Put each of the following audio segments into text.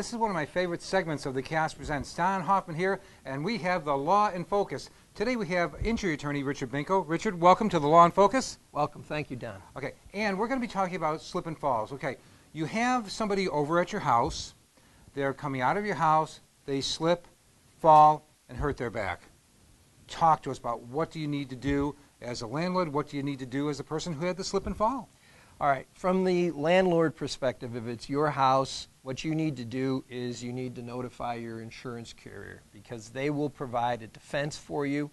this is one of my favorite segments of the Cast Presents. Don Hoffman here, and we have the Law in Focus. Today we have injury attorney Richard Binko. Richard, welcome to the Law in Focus. Welcome. Thank you, Don. Okay, and we're going to be talking about slip and falls. Okay, you have somebody over at your house. They're coming out of your house. They slip, fall, and hurt their back. Talk to us about what do you need to do as a landlord, what do you need to do as a person who had the slip and fall? All right, from the landlord perspective, if it's your house, what you need to do is you need to notify your insurance carrier because they will provide a defense for you.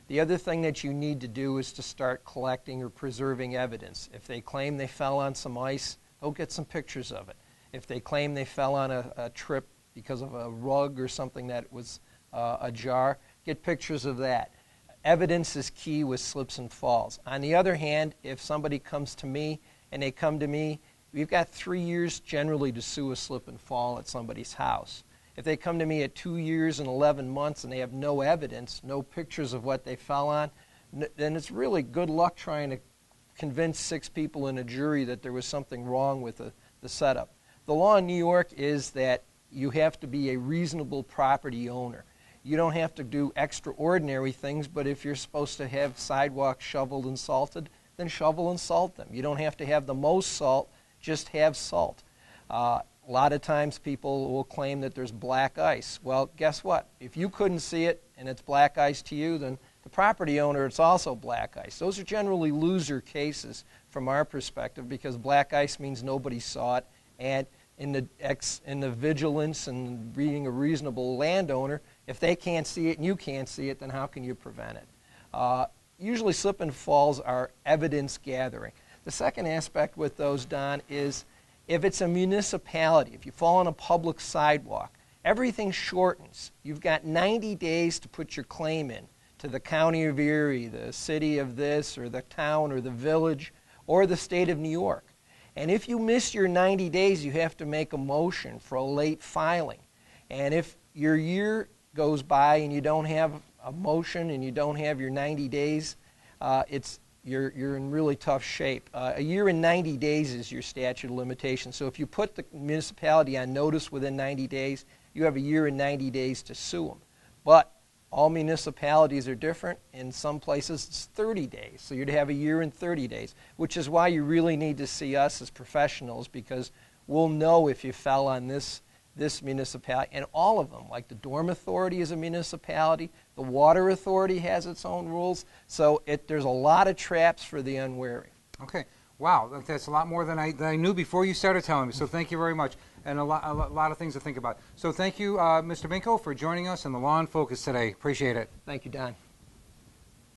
The other thing that you need to do is to start collecting or preserving evidence. If they claim they fell on some ice, go get some pictures of it. If they claim they fell on a trip because of a rug or something that was ajar, get pictures of that. Evidence is key with slips and falls. On the other hand, if somebody comes to me and they come to me, we've got 3 years generally to sue a slip and fall at somebody's house. If they come to me at 2 years and 11 months and they have no evidence, no pictures of what they fell on, then it's really good luck trying to convince 6 people in a jury that there was something wrong with the setup. The law in New York is that you have to be a reasonable property owner. You don't have to do extraordinary things, but if you're supposed to have sidewalks shoveled and salted, then shovel and salt them. You don't have to have the most salt, just have salt. A lot of times people will claim that there's black ice. Well, guess what? If you couldn't see it and it's black ice to you, then the property owner, it's also black ice. Those are generally loser cases from our perspective because black ice means nobody saw it, and in the vigilance and being a reasonable landowner, if they can't see it and you can't see it, then how can you prevent it? Usually slip and falls are evidence gathering. The second aspect with those, Don, is if it's a municipality, if you fall on a public sidewalk, everything shortens. You've got 90 days to put your claim in to the county of Erie, the city of this, or the town, or the village, or the state of New York. And if you miss your 90 days, you have to make a motion for a late filing. And if your year goes by and you don't have a motion and you don't have your 90 days, you're in really tough shape. A year and 90 days is your statute of limitations. So if you put the municipality on notice within 90 days, you have a year and 90 days to sue them. But all municipalities are different. In some places, it's 30 days. So you'd have a year and 30 days, which is why you really need to see us as professionals because we'll know if you fell on this municipality, and all of them, like the Dorm Authority is a municipality, the Water Authority has its own rules, so there's a lot of traps for the unwary. Okay, wow, that's a lot more than I knew before you started telling me, so thank you very much, and a lot of things to think about. So thank you, Mr. Binko, for joining us in the Law in Focus today. Appreciate it. Thank you, Don.